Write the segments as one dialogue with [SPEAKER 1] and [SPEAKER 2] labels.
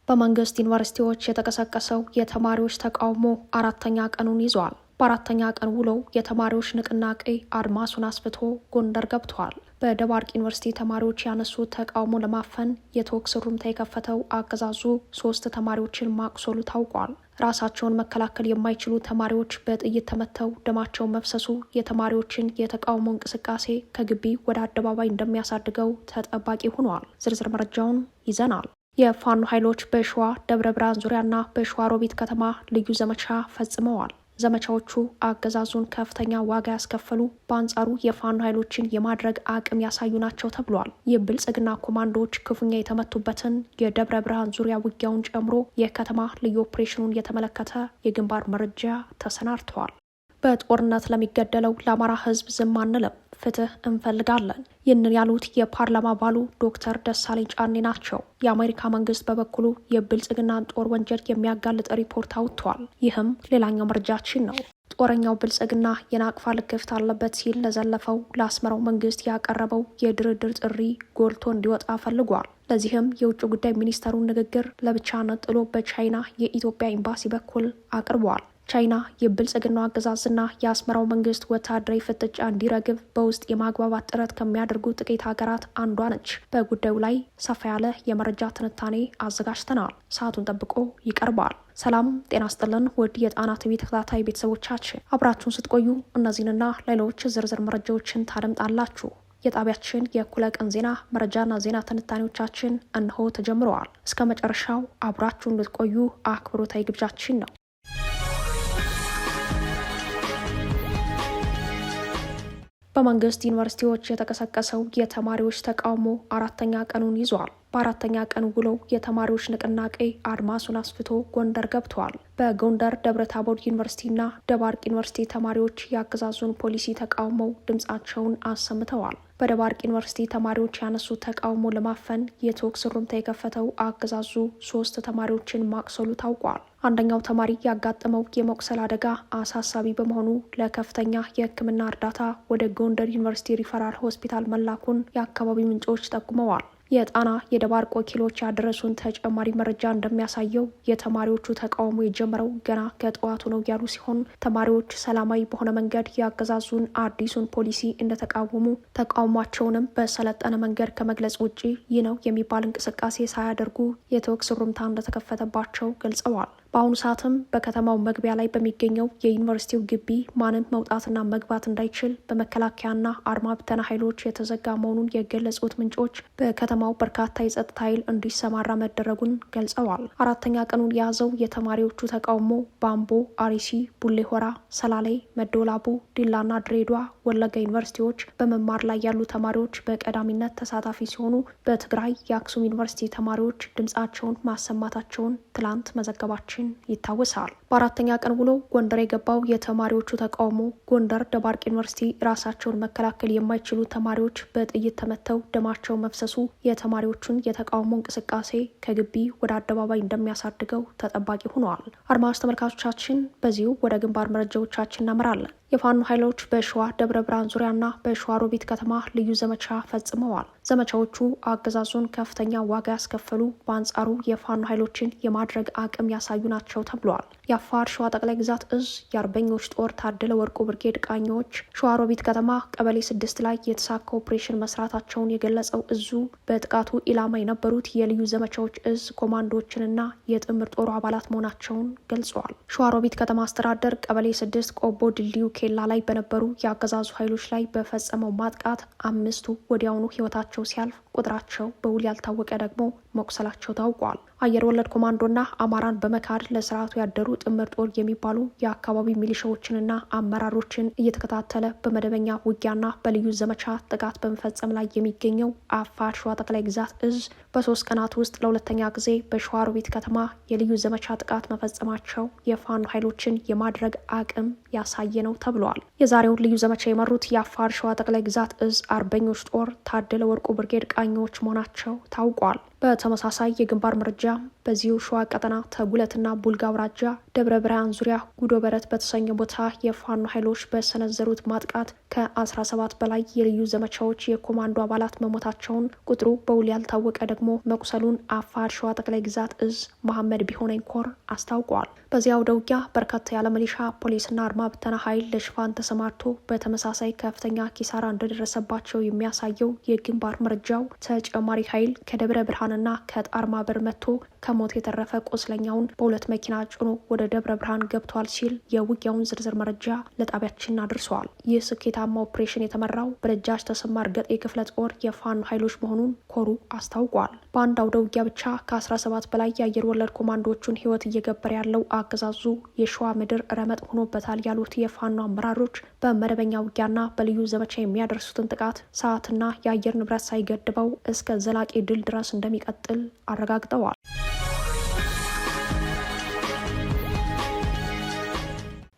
[SPEAKER 1] በመንግስት ዩኒቨርሲቲዎች የተቀሰቀሰው የተማሪዎች ተቃውሞ አራተኛ ቀኑን ይዟል። በአራተኛ ቀን ውሎው የተማሪዎች ንቅናቄ አድማሱን አስፍቶ ጎንደር ገብቷል። በደባርቅ ዩኒቨርሲቲ ተማሪዎች ያነሱት ተቃውሞ ለማፈን የተኩስ ሩምታ የከፈተው አገዛዙ 3 ተማሪዎችን ማቁሰሉ ታውቋል። ራሳቸውን መከላከል የማይችሉ ተማሪዎች በጥይት ተመተው ደማቸው መፍሰሱ የተማሪዎችን የተቃውሞ እንቅስቃሴ ከግቢ ወደ አደባባይ እንደሚያሳድገው ተጠባቂ ሆኗል። ዝርዝር መረጃውን ይዘናል። የፋኖ ኃይሎች በሸዋ ደብረ ብርሃን ዙሪያና በሸዋሮቢት ከተማ ልዩ ዘመቻ ፈጽመዋል። ዘመቻዎቹ አገዛዙን ከፍተኛ ዋጋ ያስከፈሉ፣ በአንጻሩ የፋኖ ኃይሎችን የማድረግ አቅም ያሳዩ ናቸው ተብሏል። የብልጽግና ኮማንዶዎች ክፉኛ የተመቱበትን የደብረ ብርሃን ዙሪያ ውጊያውን ጨምሮ የከተማ ልዩ ኦፕሬሽኑን የተመለከተ የግንባር መረጃ ተሰናድተዋል። በጦርነት ለሚገደለው ለአማራ ሕዝብ ዝም አንልም፣ ፍትህ እንፈልጋለን። ይህንን ያሉት የፓርላማ አባሉ ዶክተር ደሳለኝ ጫኔ ናቸው። የአሜሪካ መንግስት በበኩሉ የብልጽግናን ጦር ወንጀል የሚያጋልጥ ሪፖርት አውጥቷል። ይህም ሌላኛው መረጃችን ነው። ጦረኛው ብልጽግና የናቅፋ ልክፍት አለበት ሲል ለዘለፈው ለአስመራው መንግስት ያቀረበው የድርድር ጥሪ ጎልቶ እንዲወጣ ፈልጓል። ለዚህም የውጭ ጉዳይ ሚኒስተሩን ንግግር ለብቻ ነጥሎ በቻይና የኢትዮጵያ ኤምባሲ በኩል አቅርበዋል። ቻይና የብልጽግናው አገዛዝና የአስመራው መንግስት ወታደራዊ ፍጥጫ እንዲረግብ በውስጥ የማግባባት ጥረት ከሚያደርጉ ጥቂት ሀገራት አንዷ ነች። በጉዳዩ ላይ ሰፋ ያለ የመረጃ ትንታኔ አዘጋጅተናል። ሰዓቱን ጠብቆ ይቀርባል። ሰላም ጤና ስጥልን ውድ የጣና ቲቪ ተከታታይ ቤተሰቦቻችን፣ አብራችሁን ስትቆዩ እነዚህንና ሌሎች ዝርዝር መረጃዎችን ታደምጣላችሁ። የጣቢያችን የእኩለ ቀን ዜና መረጃና ዜና ትንታኔዎቻችን እነሆ ተጀምረዋል። እስከ መጨረሻው አብራችሁን ልትቆዩ አክብሮታዊ ግብዣችን ነው። በመንግስት ዩኒቨርሲቲዎች የተቀሰቀሰው የተማሪዎች ተቃውሞ አራተኛ ቀኑን ይዟል። በአራተኛ ቀን ውሎው የተማሪዎች ንቅናቄ አድማሱን አስፍቶ ጎንደር ገብተዋል። በጎንደር ደብረታቦር ዩኒቨርሲቲና ደባርቅ ዩኒቨርሲቲ ተማሪዎች የአገዛዙን ፖሊሲ ተቃውመው ድምጻቸውን አሰምተዋል። በደባርቅ ዩኒቨርሲቲ ተማሪዎች ያነሱት ተቃውሞ ለማፈን የተኩስ ሩምታ የከፈተው አገዛዙ 3 ተማሪዎችን ማቁሰሉ ታውቋል። አንደኛው ተማሪ ያጋጠመው የመቁሰል አደጋ አሳሳቢ በመሆኑ ለከፍተኛ የሕክምና እርዳታ ወደ ጎንደር ዩኒቨርሲቲ ሪፈራል ሆስፒታል መላኩን የአካባቢው ምንጮች ጠቁመዋል። የጣና የደባርቅ ወኪሎች ያደረሱን ተጨማሪ መረጃ እንደሚያሳየው የተማሪዎቹ ተቃውሞ የጀመረው ገና ከጠዋቱ ነው ያሉ ሲሆን ተማሪዎች ሰላማዊ በሆነ መንገድ የአገዛዙን አዲሱን ፖሊሲ እንደተቃወሙ፣ ተቃውሟቸውንም በሰለጠነ መንገድ ከመግለጽ ውጭ ይህ ነው የሚባል እንቅስቃሴ ሳያደርጉ የተኩስ ሩምታ እንደተከፈተባቸው ገልጸዋል። በአሁኑ ሰዓትም በከተማው መግቢያ ላይ በሚገኘው የዩኒቨርሲቲው ግቢ ማንም መውጣትና መግባት እንዳይችል በመከላከያና አድማ ብተና ኃይሎች የተዘጋ መሆኑን የገለጹት ምንጮች በከተማው በርካታ የጸጥታ ኃይል እንዲሰማራ መደረጉን ገልጸዋል። አራተኛ ቀኑን የያዘው የተማሪዎቹ ተቃውሞ በአምቦ፣ አርሲ፣ ቡሌ ሆራ፣ ሰላሌ፣ መደወላቡ፣ ዲላና ድሬዳዋ ወለጋ ዩኒቨርሲቲዎች በመማር ላይ ያሉ ተማሪዎች በቀዳሚነት ተሳታፊ ሲሆኑ በትግራይ የአክሱም ዩኒቨርሲቲ ተማሪዎች ድምጻቸውን ማሰማታቸውን ትላንት መዘገባችን ይታወሳል። በአራተኛ ቀን ውሎ ጎንደር የገባው የተማሪዎቹ ተቃውሞ ጎንደር ደባርቅ ዩኒቨርሲቲ ራሳቸውን መከላከል የማይችሉ ተማሪዎች በጥይት ተመተው ደማቸው መፍሰሱ የተማሪዎቹን የተቃውሞ እንቅስቃሴ ከግቢ ወደ አደባባይ እንደሚያሳድገው ተጠባቂ ሆነዋል። አድማጭ ተመልካቾቻችን በዚሁ ወደ ግንባር መረጃዎቻችን እናመራለን። የፋኖ ኃይሎች በሸዋ ደብረ ብርሃን ዙሪያና በሸዋሮቢት ከተማ ልዩ ዘመቻ ፈጽመዋል። ዘመቻዎቹ አገዛዙን ከፍተኛ ዋጋ ያስከፈሉ፣ በአንጻሩ የፋኖ ኃይሎችን የማድረግ አቅም ያሳዩ ናቸው ተብሏል። የአፋር ሸዋ ጠቅላይ ግዛት እዝ የአርበኞች ጦር ታደለ ወርቁ ብርጌድ ቃኞች ሸዋሮቢት ከተማ ቀበሌ 6 ላይ የተሳካ ኦፕሬሽን መስራታቸውን የገለጸው እዙ በጥቃቱ ኢላማ የነበሩት የልዩ ዘመቻዎች እዝ ኮማንዶዎችንና የጥምር ጦሩ አባላት መሆናቸውን ገልጸዋል። ሸዋሮቢት ከተማ አስተዳደር ቀበሌ 6 ቆቦ ድልድዩ ኬላ ላይ በነበሩ የአገዛዙ ኃይሎች ላይ በፈጸመው ማጥቃት 5ቱ ወዲያውኑ ህይወታቸው ሲያልፍ ቁጥራቸው በውል ያልታወቀ ደግሞ መቁሰላቸው ታውቋል። አየር ወለድ ኮማንዶና አማራን በመካድ ለስርዓቱ ያደሩ ጥምር ጦር የሚባሉ የአካባቢ ሚሊሻዎችንና አመራሮችን እየተከታተለ በመደበኛ ውጊያና በልዩ ዘመቻ ጥቃት በመፈጸም ላይ የሚገኘው አፋር ሸዋ ጠቅላይ ግዛት እዝ በ3 ቀናት ውስጥ ለሁለተኛ ጊዜ በሸዋሮቢት ከተማ የልዩ ዘመቻ ጥቃት መፈጸማቸው የፋኖ ኃይሎችን የማድረግ አቅም ያሳየ ነው ተብሏል። የዛሬውን ልዩ ዘመቻ የመሩት የአፋር ሸዋ ጠቅላይ ግዛት እዝ አርበኞች ጦር ታደለ ወርቁ ብርጌድ ቃኞች መሆናቸው ታውቋል። በተመሳሳይ የግንባር መረጃ በዚሁ ሸዋ ቀጠና ተጉለትና ቡልጋ አውራጃ ደብረ ብርሃን ዙሪያ ጉዶ በረት በተሰኘ ቦታ የፋኖ ኃይሎች በሰነዘሩት ማጥቃት ከ17 በላይ የልዩ ዘመቻዎች የኮማንዶ አባላት መሞታቸውን፣ ቁጥሩ በውል ያልታወቀ ደግሞ መቁሰሉን አፋር ሸዋ ጠቅላይ ግዛት እዝ መሐመድ ቢሆነኝ ኮር አስታውቋል። በዚያው ውጊያ በርካታ ያለ ሚሊሻ ፖሊስና አድማ ብተና ኃይል ለሽፋን ተሰማርቶ በተመሳሳይ ከፍተኛ ኪሳራ እንደደረሰባቸው የሚያሳየው የግንባር መረጃው ተጨማሪ ኃይል ከደብረ ብርሃንና ከጣርማ በር መጥቶ ከሞት የተረፈ ቁስለኛውን በሁለት መኪና ጭኖ ወደ ደብረ ብርሃን ገብቷል ሲል የውጊያውን ዝርዝር መረጃ ለጣቢያችን አድርሰዋል። ይህ ስኬታማ ኦፕሬሽን የተመራው በደጃች ተሰማ እርገጤ ክፍለ ጦር የፋኖ ኃይሎች መሆኑን ኮሩ አስታውቋል። በአንድ አውደ ውጊያ ብቻ ከ17 በላይ የአየር ወለድ ኮማንዶዎቹን ህይወት እየገበረ ያለው አገዛዙ የሸዋ ምድር ረመጥ ሆኖበታል ያሉት የፋኖ አመራሮች በመደበኛ ውጊያና በልዩ ዘመቻ የሚያደርሱትን ጥቃት ሰዓትና የአየር ንብረት ሳይገድበው እስከ ዘላቂ ድል ድረስ እንደሚቀጥል አረጋግጠዋል።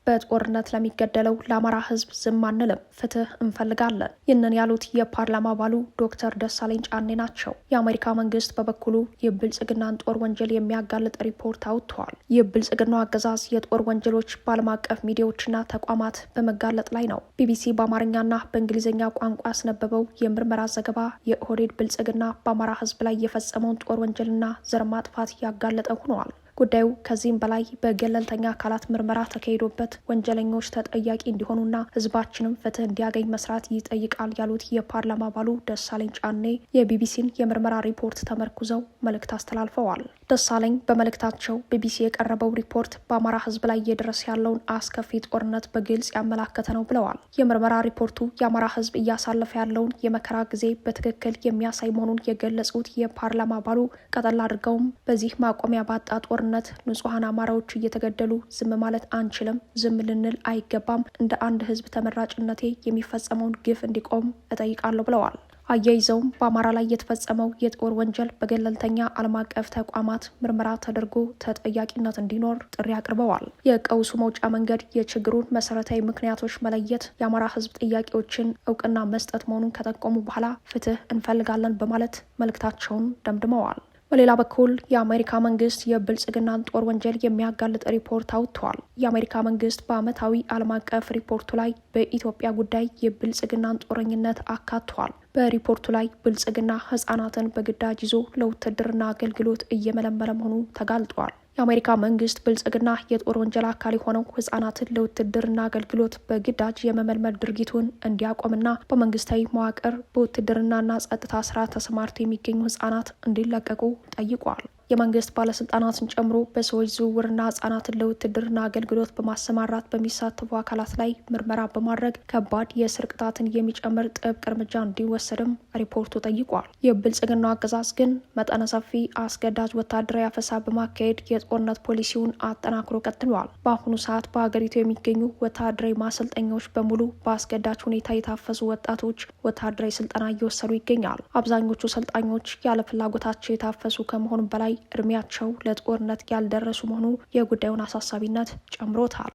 [SPEAKER 1] በጦርነት ለሚገደለው ለአማራ ህዝብ ዝም አንልም፣ ፍትህ እንፈልጋለን። ይህንን ያሉት የፓርላማ አባሉ ዶክተር ደሳለኝ ጫኔ ናቸው። የአሜሪካ መንግስት በበኩሉ የብልጽግናን ጦር ወንጀል የሚያጋልጥ ሪፖርት አውጥተዋል። የብልጽግናው አገዛዝ የጦር ወንጀሎች በዓለም አቀፍ ሚዲያዎችና ተቋማት በመጋለጥ ላይ ነው። ቢቢሲ በአማርኛና በእንግሊዝኛ ቋንቋ ያስነበበው የምርመራ ዘገባ የኦህዴድ ብልጽግና በአማራ ህዝብ ላይ የፈጸመውን ጦር ወንጀልና ዘር ማጥፋት ያጋለጠ ሆነዋል። ጉዳዩ ከዚህም በላይ በገለልተኛ አካላት ምርመራ ተካሂዶበት ወንጀለኞች ተጠያቂ እንዲሆኑና ህዝባችንም ፍትህ እንዲያገኝ መስራት ይጠይቃል ያሉት የፓርላማ አባሉ ደሳለኝ ጫኔ የቢቢሲን የምርመራ ሪፖርት ተመርኩዘው መልእክት አስተላልፈዋል። ደሳለኝ በመልእክታቸው ቢቢሲ የቀረበው ሪፖርት በአማራ ህዝብ ላይ እየደረሰ ያለውን አስከፊ ጦርነት በግልጽ ያመላከተ ነው ብለዋል። የምርመራ ሪፖርቱ የአማራ ህዝብ እያሳለፈ ያለውን የመከራ ጊዜ በትክክል የሚያሳይ መሆኑን የገለጹት የፓርላማ አባሉ ቀጠል አድርገውም በዚህ ማቆሚያ ባጣ ጦርነት ንጹሐን አማራዎች እየተገደሉ ዝም ማለት አንችልም፣ ዝም ልንል አይገባም። እንደ አንድ ህዝብ ተመራጭነቴ የሚፈጸመውን ግፍ እንዲቆም እጠይቃለሁ ብለዋል። አያይዘውም በአማራ ላይ የተፈጸመው የጦር ወንጀል በገለልተኛ ዓለም አቀፍ ተቋማት ምርመራ ተደርጎ ተጠያቂነት እንዲኖር ጥሪ አቅርበዋል። የቀውሱ መውጫ መንገድ የችግሩን መሰረታዊ ምክንያቶች መለየት፣ የአማራ ህዝብ ጥያቄዎችን እውቅና መስጠት መሆኑን ከጠቆሙ በኋላ ፍትህ እንፈልጋለን በማለት መልእክታቸውን ደምድመዋል። በሌላ በኩል የአሜሪካ መንግስት የብልጽግናን ጦር ወንጀል የሚያጋልጥ ሪፖርት አውጥቷል። የአሜሪካ መንግስት በዓመታዊ ዓለም አቀፍ ሪፖርቱ ላይ በኢትዮጵያ ጉዳይ የብልጽግናን ጦረኝነት አካቷል። በሪፖርቱ ላይ ብልጽግና ህጻናትን በግዳጅ ይዞ ለውትድርና አገልግሎት እየመለመለ መሆኑ ተጋልጧል። የአሜሪካ መንግስት ብልጽግና የጦር ወንጀል አካል የሆነው ህጻናትን ለውትድርና አገልግሎት በግዳጅ የመመልመል ድርጊቱን እንዲያቆምና በመንግስታዊ መዋቅር በውትድርናና ጸጥታ ስራ ተሰማርተው የሚገኙ ህጻናት እንዲለቀቁ ጠይቋል። የመንግስት ባለስልጣናትን ጨምሮ በሰዎች ዝውውርና ህጻናትን ለውትድርና አገልግሎት በማሰማራት በሚሳተፉ አካላት ላይ ምርመራ በማድረግ ከባድ የእስር ቅጣትን የሚጨምር ጥብቅ እርምጃ እንዲወሰድም ሪፖርቱ ጠይቋል። የብልጽግናው አገዛዝ ግን መጠነ ሰፊ አስገዳጅ ወታደራዊ አፈሳ በማካሄድ የጦርነት ፖሊሲውን አጠናክሮ ቀጥሏል። በአሁኑ ሰዓት በሀገሪቱ የሚገኙ ወታደራዊ ማሰልጠኛዎች በሙሉ በአስገዳጅ ሁኔታ የታፈሱ ወጣቶች ወታደራዊ ስልጠና እየወሰዱ ይገኛል። አብዛኞቹ ሰልጣኞች ያለ ፍላጎታቸው የታፈሱ ከመሆኑ በላይ እድሜያቸው ለጦርነት ያልደረሱ መሆኑ የጉዳዩን አሳሳቢነት ጨምሮታል።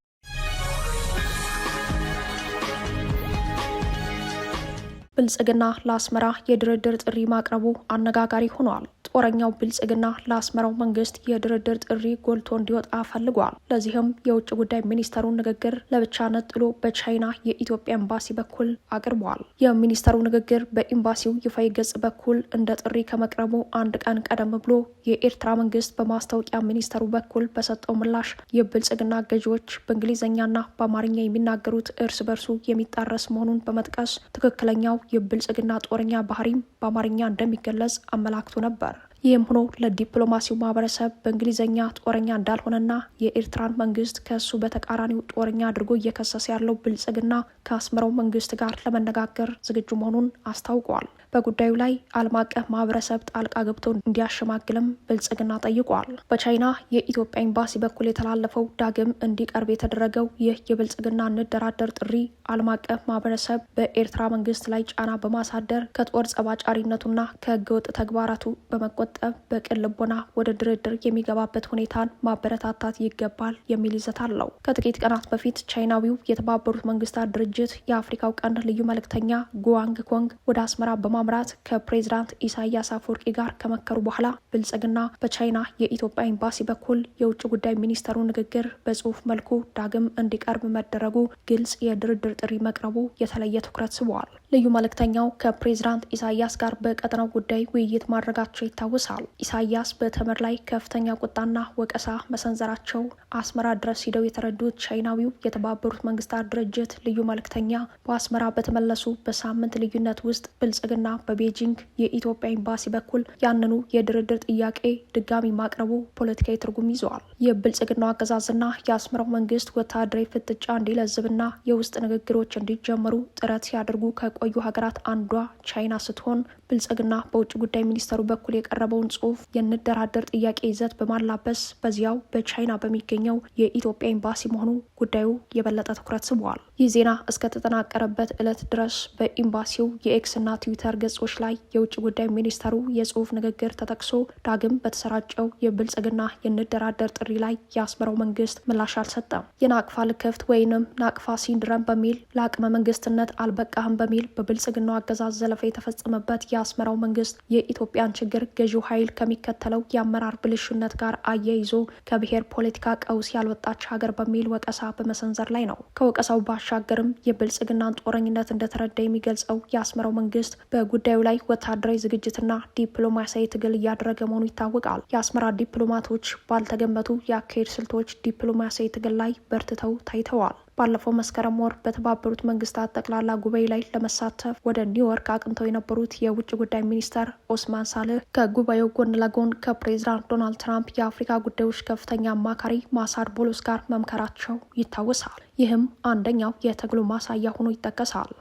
[SPEAKER 1] ብልጽግና ለአስመራ የድርድር ጥሪ ማቅረቡ አነጋጋሪ ሆኗል። ጦረኛው ብልጽግና ለአስመራው መንግስት የድርድር ጥሪ ጎልቶ እንዲወጣ ፈልጓል። ለዚህም የውጭ ጉዳይ ሚኒስተሩን ንግግር ለብቻ ነጥሎ በቻይና የኢትዮጵያ ኤምባሲ በኩል አቅርቧል። የሚኒስተሩ ንግግር በኤምባሲው ይፋዊ ገጽ በኩል እንደ ጥሪ ከመቅረቡ አንድ ቀን ቀደም ብሎ የኤርትራ መንግስት በማስታወቂያ ሚኒስተሩ በኩል በሰጠው ምላሽ የብልጽግና ገዢዎች በእንግሊዝኛና በአማርኛ የሚናገሩት እርስ በርሱ የሚጣረስ መሆኑን በመጥቀስ ትክክለኛው የብልጽግና ጦረኛ ባህሪም በአማርኛ እንደሚገለጽ አመላክቶ ነበር። ይህም ሆኖ ለዲፕሎማሲው ማህበረሰብ በእንግሊዝኛ ጦረኛ እንዳልሆነና የኤርትራን መንግስት ከእሱ በተቃራኒው ጦረኛ አድርጎ እየከሰሰ ያለው ብልጽግና ከአስመራው መንግስት ጋር ለመነጋገር ዝግጁ መሆኑን አስታውቋል። በጉዳዩ ላይ ዓለም አቀፍ ማህበረሰብ ጣልቃ ገብቶ እንዲያሸማግልም ብልጽግና ጠይቋል። በቻይና የኢትዮጵያ ኤምባሲ በኩል የተላለፈው ዳግም እንዲቀርብ የተደረገው ይህ የብልጽግና እንደራደር ጥሪ ዓለም አቀፍ ማህበረሰብ በኤርትራ መንግስት ላይ ጫና በማሳደር ከጦር ጸባጫሪነቱና ከህገወጥ ተግባራቱ በመቆጠብ በቅን ልቦና ወደ ድርድር የሚገባበት ሁኔታን ማበረታታት ይገባል የሚል ይዘት አለው። ከጥቂት ቀናት በፊት ቻይናዊው የተባበሩት መንግስታት ድርጅት የአፍሪካው ቀንድ ልዩ መልእክተኛ ጉዋንግ ኮንግ ወደ አስመራ በማምራት ከፕሬዝዳንት ኢሳያስ አፈወርቂ ጋር ከመከሩ በኋላ ብልጽግና በቻይና የኢትዮጵያ ኤምባሲ በኩል የውጭ ጉዳይ ሚኒስተሩ ንግግር በጽሁፍ መልኩ ዳግም እንዲቀርብ መደረጉ ግልጽ የድርድር ጥሪ መቅረቡ የተለየ ትኩረት ስበዋል። ልዩ መልእክተኛው ከፕሬዝዳንት ኢሳያስ ጋር በቀጠናው ጉዳይ ውይይት ማድረጋቸው ይታወሳል። ኢሳያስ በተመድ ላይ ከፍተኛ ቁጣና ወቀሳ መሰንዘራቸው አስመራ ድረስ ሂደው የተረዱት ቻይናዊው የተባበሩት መንግስታት ድርጅት ልዩ መልእክተኛ በአስመራ በተመለሱ በሳምንት ልዩነት ውስጥ ብልጽግና በቤጂንግ የኢትዮጵያ ኤምባሲ በኩል ያንኑ የድርድር ጥያቄ ድጋሚ ማቅረቡ ፖለቲካዊ ትርጉም ይዘዋል። የብልጽግናው አገዛዝና የአስመራው መንግስት ወታደራዊ ፍጥጫ እንዲለዝብና የውስጥ ንግግሮች እንዲጀመሩ ጥረት ሲያደርጉ ከቆዩ ሀገራት አንዷ ቻይና ስትሆን ብልጽግና በውጭ ጉዳይ ሚኒስተሩ በኩል የቀረበውን ጽሁፍ የንደራደር ጥያቄ ይዘት በማላበስ በዚያው በቻይና በሚገኘው የኢትዮጵያ ኤምባሲ መሆኑ ጉዳዩ የበለጠ ትኩረት ስቧል። ይህ ዜና እስከተጠናቀረበት ዕለት ድረስ በኤምባሲው የኤክስና ትዊተር ገጾች ላይ የውጭ ጉዳይ ሚኒስተሩ የጽሁፍ ንግግር ተጠቅሶ ዳግም በተሰራጨው የብልጽግና የንደራደር ጥሪ ላይ የአስመራው መንግስት ምላሽ አልሰጠም። የናቅፋ ልክፍት ወይንም ናቅፋ ሲንድረም በሚል ለአቅመ መንግስትነት አልበቃህም በሚል በብልጽግናው አገዛዝ ዘለፋ የተፈጸመበት የአስመራው መንግስት የኢትዮጵያን ችግር ገዢው ኃይል ከሚከተለው የአመራር ብልሹነት ጋር አያይዞ ከብሔር ፖለቲካ ቀውስ ያልወጣች ሀገር በሚል ወቀሳ በመሰንዘር ላይ ነው። ከወቀሳው ባሻገርም የብልጽግናን ጦረኝነት እንደተረዳ የሚገልጸው የአስመራው መንግስት በጉዳዩ ላይ ወታደራዊ ዝግጅትና ዲፕሎማሲያዊ ትግል እያደረገ መሆኑ ይታወቃል። የአስመራ ዲፕሎማቶች ባልተገመቱ የአካሄድ ስልቶች ዲፕሎማሲያዊ ትግል ላይ በርትተው ታይተዋል። ባለፈው መስከረም ወር በተባበሩት መንግስታት ጠቅላላ ጉባኤ ላይ ለመሳተፍ ወደ ኒውዮርክ አቅንተው የነበሩት የውጭ ጉዳይ ሚኒስተር ኦስማን ሳልህ ከጉባኤው ጎን ለጎን ከፕሬዚዳንት ዶናልድ ትራምፕ የአፍሪካ ጉዳዮች ከፍተኛ አማካሪ ማሳድ ቦሎስ ጋር መምከራቸው ይታወሳል። ይህም አንደኛው የትግሉ ማሳያ ሆኖ ይጠቀሳል።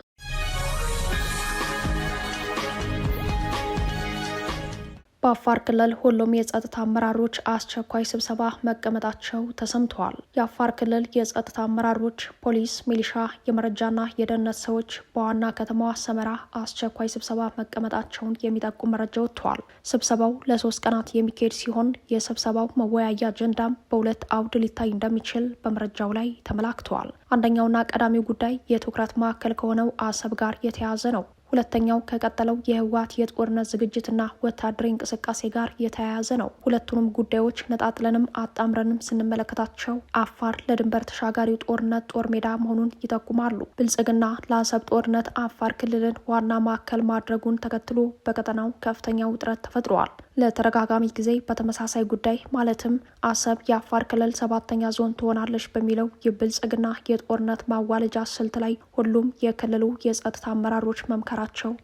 [SPEAKER 1] በአፋር ክልል ሁሉም የጸጥታ አመራሮች አስቸኳይ ስብሰባ መቀመጣቸው ተሰምተዋል። የአፋር ክልል የጸጥታ አመራሮች፣ ፖሊስ፣ ሚሊሻ፣ የመረጃና የደህንነት ሰዎች በዋና ከተማዋ ሰመራ አስቸኳይ ስብሰባ መቀመጣቸውን የሚጠቁም መረጃ ወጥተዋል። ስብሰባው ለ3 ቀናት የሚካሄድ ሲሆን የስብሰባው መወያያ አጀንዳም በሁለት አውድ ሊታይ እንደሚችል በመረጃው ላይ ተመላክተዋል። አንደኛውና ቀዳሚው ጉዳይ የትኩረት ማዕከል ከሆነው አሰብ ጋር የተያያዘ ነው። ሁለተኛው ከቀጠለው የህወሓት የጦርነት ዝግጅትና ወታደራዊ እንቅስቃሴ ጋር የተያያዘ ነው። ሁለቱንም ጉዳዮች ነጣጥለንም አጣምረንም ስንመለከታቸው አፋር ለድንበር ተሻጋሪው ጦርነት ጦር ሜዳ መሆኑን ይጠቁማሉ። ብልጽግና ለአሰብ ጦርነት አፋር ክልልን ዋና ማዕከል ማድረጉን ተከትሎ በቀጠናው ከፍተኛ ውጥረት ተፈጥሯል። ለተደጋጋሚ ጊዜ በተመሳሳይ ጉዳይ ማለትም አሰብ የአፋር ክልል 7ኛ ዞን ትሆናለች በሚለው የብልጽግና የጦርነት ማዋለጃ ስልት ላይ ሁሉም የክልሉ የጸጥታ አመራሮች መምከራቸው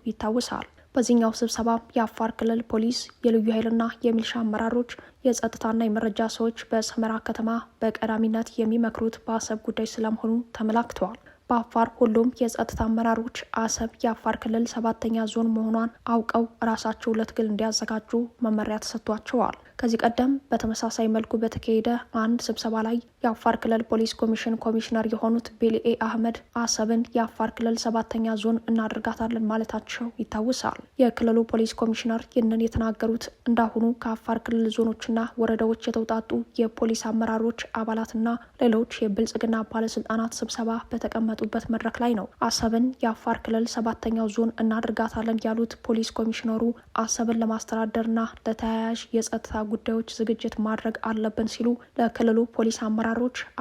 [SPEAKER 1] ይታወሳል። በዚህኛው ስብሰባ የአፋር ክልል ፖሊስ፣ የልዩ ኃይልና የሚሊሻ አመራሮች፣ የጸጥታና የመረጃ ሰዎች በሰመራ ከተማ በቀዳሚነት የሚመክሩት በአሰብ ጉዳይ ስለመሆኑ ተመላክተዋል። በአፋር ሁሉም የጸጥታ አመራሮች አሰብ የአፋር ክልል 7ኛ ዞን መሆኗን አውቀው ራሳቸው ለትግል እንዲያዘጋጁ መመሪያ ተሰጥቷቸዋል። ከዚህ ቀደም በተመሳሳይ መልኩ በተካሄደ አንድ ስብሰባ ላይ የአፋር ክልል ፖሊስ ኮሚሽን ኮሚሽነር የሆኑት ቤልኤ አህመድ አሰብን የአፋር ክልል 7ኛ ዞን እናደርጋታለን ማለታቸው ይታወሳል። የክልሉ ፖሊስ ኮሚሽነር ይህንን የተናገሩት እንዳሁኑ ከአፋር ክልል ዞኖችና ወረዳዎች የተውጣጡ የፖሊስ አመራሮች አባላትና ሌሎች የብልጽግና ባለስልጣናት ስብሰባ በተቀመጡበት መድረክ ላይ ነው። አሰብን የአፋር ክልል 7ኛው ዞን እናደርጋታለን ያሉት ፖሊስ ኮሚሽነሩ አሰብን ለማስተዳደርና ለተያያዥ የጸጥታ ጉዳዮች ዝግጅት ማድረግ አለብን ሲሉ ለክልሉ ፖሊስ አመራሮች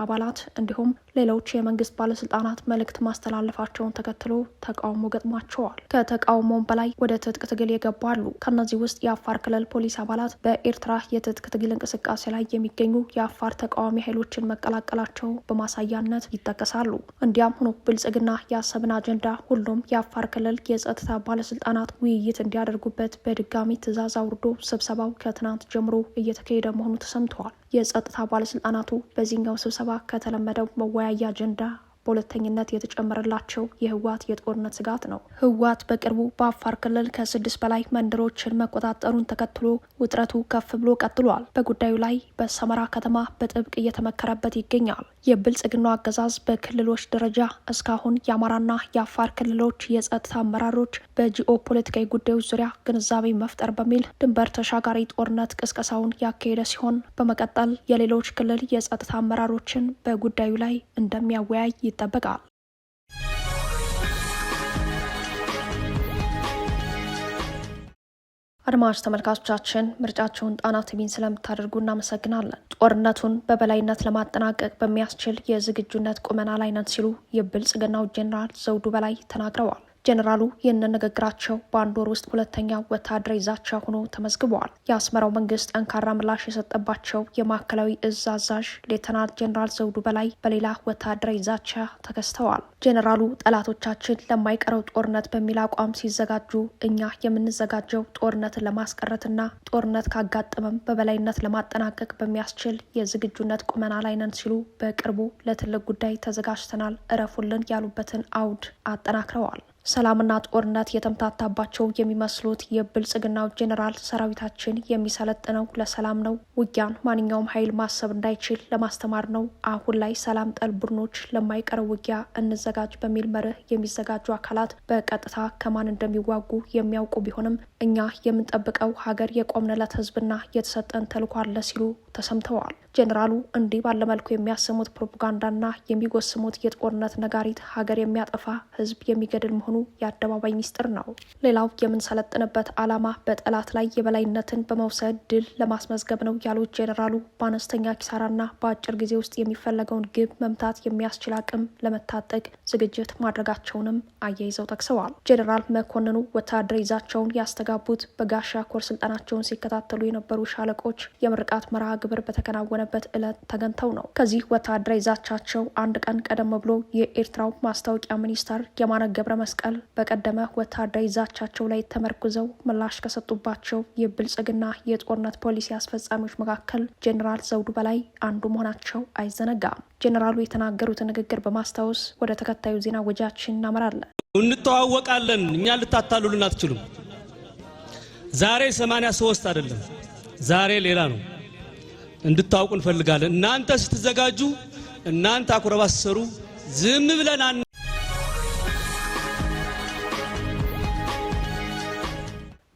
[SPEAKER 1] አባላት እንዲሁም ሌሎች የመንግስት ባለስልጣናት መልእክት ማስተላለፋቸውን ተከትሎ ተቃውሞ ገጥሟቸዋል። ከተቃውሞም በላይ ወደ ትጥቅ ትግል የገቡ አሉ። ከነዚህ ውስጥ የአፋር ክልል ፖሊስ አባላት በኤርትራ የትጥቅ ትግል እንቅስቃሴ ላይ የሚገኙ የአፋር ተቃዋሚ ኃይሎችን መቀላቀላቸው በማሳያነት ይጠቀሳሉ። እንዲያም ሆኖ ብልጽግና የአሰብን አጀንዳ ሁሉም የአፋር ክልል የጸጥታ ባለስልጣናት ውይይት እንዲያደርጉበት በድጋሚ ትዕዛዝ አውርዶ ስብሰባው ከትናንት ጀምሮ እየተካሄደ መሆኑ ተሰምተዋል። የጸጥታ ባለስልጣናቱ በዚህኛው ስብሰባ ከተለመደው መወያያ አጀንዳ በሁለተኝነት የተጨመረላቸው የህወሓት የጦርነት ስጋት ነው። ህወሓት በቅርቡ በአፋር ክልል ከ6 በላይ መንደሮችን መቆጣጠሩን ተከትሎ ውጥረቱ ከፍ ብሎ ቀጥሏል። በጉዳዩ ላይ በሰመራ ከተማ በጥብቅ እየተመከረበት ይገኛል። የብልጽግናው አገዛዝ በክልሎች ደረጃ እስካሁን የአማራና የአፋር ክልሎች የጸጥታ አመራሮች በጂኦ ፖለቲካዊ ጉዳዮች ዙሪያ ግንዛቤ መፍጠር በሚል ድንበር ተሻጋሪ ጦርነት ቅስቀሳውን ያካሄደ ሲሆን በመቀጠል የሌሎች ክልል የጸጥታ አመራሮችን በጉዳዩ ላይ እንደሚያወያይ ይጠበቃል። አድማጭ ተመልካቾቻችን ምርጫቸውን ጣና ቲቪን ስለምታደርጉ እናመሰግናለን። ጦርነቱን በበላይነት ለማጠናቀቅ በሚያስችል የዝግጁነት ቁመና ላይ ነን ሲሉ የብልጽግናው ጄኔራል ዘውዱ በላይ ተናግረዋል። ጄኔራሉ ይህንን ንግግራቸው በአንድ ወር ውስጥ ሁለተኛው ወታደራዊ ዛቻ ሆኖ ተመዝግበዋል። የአስመራው መንግስት ጠንካራ ምላሽ የሰጠባቸው የማዕከላዊ እዝ አዛዥ ሌተናል ጄኔራል ዘውዱ በላይ በሌላ ወታደራዊ ዛቻ ተከስተዋል። ጄኔራሉ ጠላቶቻችን ለማይቀረው ጦርነት በሚል አቋም ሲዘጋጁ፣ እኛ የምንዘጋጀው ጦርነትን ለማስቀረትና ጦርነት ካጋጠመም በበላይነት ለማጠናቀቅ በሚያስችል የዝግጁነት ቁመና ላይ ነን ሲሉ በቅርቡ ለትልቅ ጉዳይ ተዘጋጅተናል እረፉልን ያሉበትን አውድ አጠናክረዋል። ሰላምና ጦርነት የተምታታባቸው የሚመስሉት የብልጽግናው ጄኔራል ሰራዊታችን የሚሰለጥነው ለሰላም ነው፣ ውጊያን ማንኛውም ኃይል ማሰብ እንዳይችል ለማስተማር ነው፣ አሁን ላይ ሰላም ጠል ቡድኖች ለማይቀረው ውጊያ እንዘጋጅ በሚል መርህ የሚዘጋጁ አካላት በቀጥታ ከማን እንደሚዋጉ የሚያውቁ ቢሆንም እኛ የምንጠብቀው ሀገር የቆምንለት ህዝብና የተሰጠን ተልዕኮ አለ ሲሉ ተሰምተዋል። ጄኔራሉ እንዲህ ባለመልኩ የሚያሰሙት ፕሮፓጋንዳና የሚጎስሙት የጦርነት ነጋሪት ሀገር የሚያጠፋ ህዝብ የሚገድል መሆኑ የአደባባይ ሚስጥር ነው። ሌላው የምንሰለጥንበት ዓላማ በጠላት ላይ የበላይነትን በመውሰድ ድል ለማስመዝገብ ነው ያሉት ጄኔራሉ በአነስተኛ ኪሳራና በአጭር ጊዜ ውስጥ የሚፈለገውን ግብ መምታት የሚያስችል አቅም ለመታጠቅ ዝግጅት ማድረጋቸውንም አያይዘው ጠቅሰዋል። ጄኔራል መኮንኑ ወታደራዊ ይዛቸውን ያስተጋቡት በጋሻ ኮር ስልጠናቸውን ሲከታተሉ የነበሩ ሻለቆች የምርቃት መርሃ ግብር በተከናወነበት ዕለት ተገኝተው ነው። ከዚህ ወታደራዊ ዛቻቸው አንድ ቀን ቀደም ብሎ የኤርትራው ማስታወቂያ ሚኒስተር የማነ ገብረ መስቀል በቀደመ ወታደራዊ ዛቻቸው ላይ ተመርኩዘው ምላሽ ከሰጡባቸው የብልጽግና የጦርነት ፖሊሲ አስፈጻሚዎች መካከል ጄኔራል ዘውዱ በላይ አንዱ መሆናቸው አይዘነጋም። ጄኔራሉ የተናገሩትን ንግግር በማስታወስ ወደ ተከታዩ ዜና ወጃችን እናመራለን።
[SPEAKER 2] እንተዋወቃለን፣ እኛ ልታታሉልን አትችሉም። ዛሬ 83 አይደለም፣ ዛሬ ሌላ ነው እንድታውቁ እንፈልጋለን። እናንተ ስትዘጋጁ፣ እናንተ አኩረባሰሩ ዝም ብለን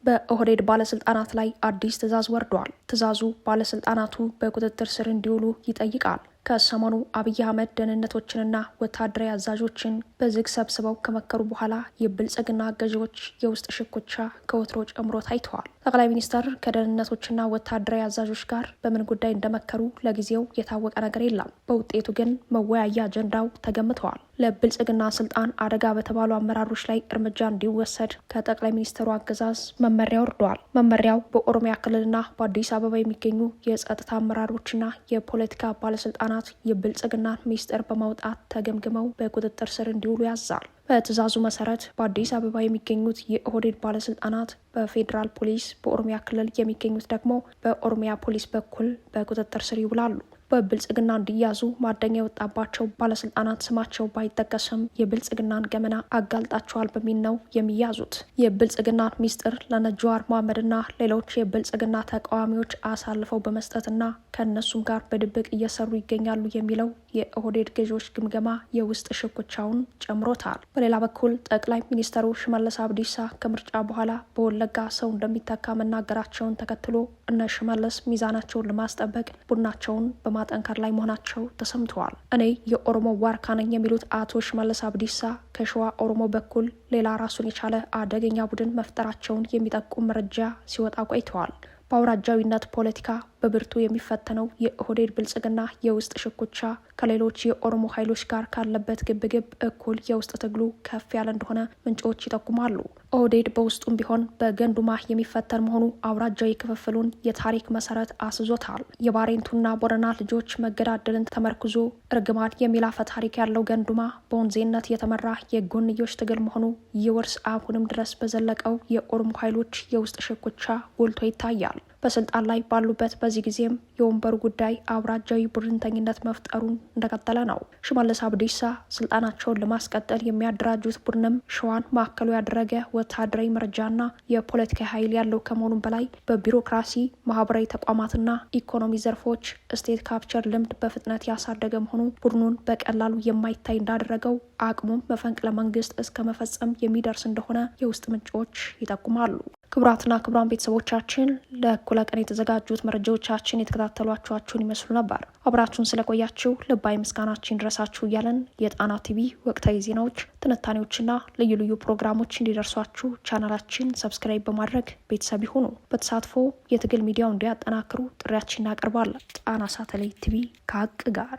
[SPEAKER 1] በኦህዴድ ባለስልጣናት ላይ አዲስ ትዕዛዝ ወርዷል። ትዕዛዙ ባለስልጣናቱ በቁጥጥር ስር እንዲውሉ ይጠይቃል። ከሰሞኑ አብይ አህመድ ደህንነቶችንና ወታደራዊ አዛዦችን በዝግ ሰብስበው ከመከሩ በኋላ የብልጽግና ገዢዎች የውስጥ ሽኩቻ ከወትሮ ጨምሮ ታይተዋል። ጠቅላይ ሚኒስተር ከደህንነቶችና ወታደራዊ አዛዦች ጋር በምን ጉዳይ እንደመከሩ ለጊዜው የታወቀ ነገር የለም። በውጤቱ ግን መወያያ አጀንዳው ተገምተዋል። ለብልጽግና ስልጣን አደጋ በተባሉ አመራሮች ላይ እርምጃ እንዲወሰድ ከጠቅላይ ሚኒስትሩ አገዛዝ መመሪያ ወርደዋል። መመሪያው በኦሮሚያ ክልልና በአዲስ አበባ የሚገኙ የጸጥታ አመራሮችና የፖለቲካ ባለስልጣናት የብልጽግና ሚስጥር በማውጣት ተገምግመው በቁጥጥር ስር እንዲውሉ ያዛል። በትዕዛዙ መሰረት በአዲስ አበባ የሚገኙት የኦህዴድ ባለስልጣናት በፌዴራል ፖሊስ፣ በኦሮሚያ ክልል የሚገኙት ደግሞ በኦሮሚያ ፖሊስ በኩል በቁጥጥር ስር ይውላሉ። በብልጽግና እንዲያዙ ማደኛ የወጣባቸው ባለስልጣናት ስማቸው ባይጠቀስም የብልጽግናን ገመና አጋልጣቸዋል በሚል ነው የሚያዙት። የብልጽግና ሚስጥር ለነጃዋር መሐመድና ሌሎች የብልጽግና ተቃዋሚዎች አሳልፈው በመስጠትና ከእነሱም ጋር በድብቅ እየሰሩ ይገኛሉ የሚለው የኦህዴድ ገዢዎች ግምገማ የውስጥ ሽኩቻውን ጨምሮታል። በሌላ በኩል ጠቅላይ ሚኒስትሩ ሽመልስ አብዲሳ ከምርጫ በኋላ በወለጋ ሰው እንደሚተካ መናገራቸውን ተከትሎ እነ ሽመልስ ሚዛናቸውን ለማስጠበቅ ቡድናቸውን በማጠንከር ላይ መሆናቸው ተሰምተዋል። እኔ የኦሮሞ ዋርካ ነኝ የሚሉት አቶ ሽመልስ አብዲሳ ከሸዋ ኦሮሞ በኩል ሌላ ራሱን የቻለ አደገኛ ቡድን መፍጠራቸውን የሚጠቁም መረጃ ሲወጣ ቆይተዋል። በአውራጃዊነት ፖለቲካ በብርቱ የሚፈተነው የኦህዴድ ብልጽግና የውስጥ ሽኩቻ ከሌሎች የኦሮሞ ኃይሎች ጋር ካለበት ግብግብ እኩል የውስጥ ትግሉ ከፍ ያለ እንደሆነ ምንጮች ይጠቁማሉ። ኦህዴድ በውስጡም ቢሆን በገንዱማ የሚፈተን መሆኑ አውራጃዊ ክፍፍሉን የታሪክ መሰረት አስዞታል። የባሬንቱና ቦረና ልጆች መገዳደልን ተመርኩዞ እርግማን የሚል አፈ ታሪክ ያለው ገንዱማ በወንዜነት የተመራ የጎንዮሽ ትግል መሆኑ የውርስ አሁንም ድረስ በዘለቀው የኦሮሞ ኃይሎች የውስጥ ሽኩቻ ጎልቶ ይታያል። በስልጣን ላይ ባሉበት በዚህ ጊዜም የወንበሩ ጉዳይ አውራጃዊ ቡድንተኝነት መፍጠሩን እንደቀጠለ ነው። ሽመልስ አብዲሳ ስልጣናቸውን ለማስቀጠል የሚያደራጁት ቡድንም ሸዋን ማዕከሉ ያደረገ ወታደራዊ መረጃና የፖለቲካ ኃይል ያለው ከመሆኑም በላይ በቢሮክራሲ ማህበራዊ ተቋማትና ኢኮኖሚ ዘርፎች ስቴት ካፕቸር ልምድ በፍጥነት ያሳደገ መሆኑ ቡድኑን በቀላሉ የማይታይ እንዳደረገው አቅሙም መፈንቅለ መንግስት እስከ መፈጸም የሚደርስ እንደሆነ የውስጥ ምንጮች ይጠቁማሉ። ክቡራትና ክቡራን ቤተሰቦቻችን ለእኩለ ቀን የተዘጋጁት መረጃዎቻችን የተከታተሏችኋችሁን ይመስሉ ነበር። አብራችሁን ስለቆያችሁ ልባዊ ምስጋናችን ይድረሳችሁ እያለን የጣና ቲቪ ወቅታዊ ዜናዎች፣ ትንታኔዎችና ልዩ ልዩ ፕሮግራሞች እንዲደርሷችሁ ቻናላችን ሰብስክራይብ በማድረግ ቤተሰብ ይሁኑ። በተሳትፎ የትግል ሚዲያው እንዲያጠናክሩ ጥሪያችን እናቀርባለን። ጣና ሳተላይት ቲቪ ከሀቅ ጋር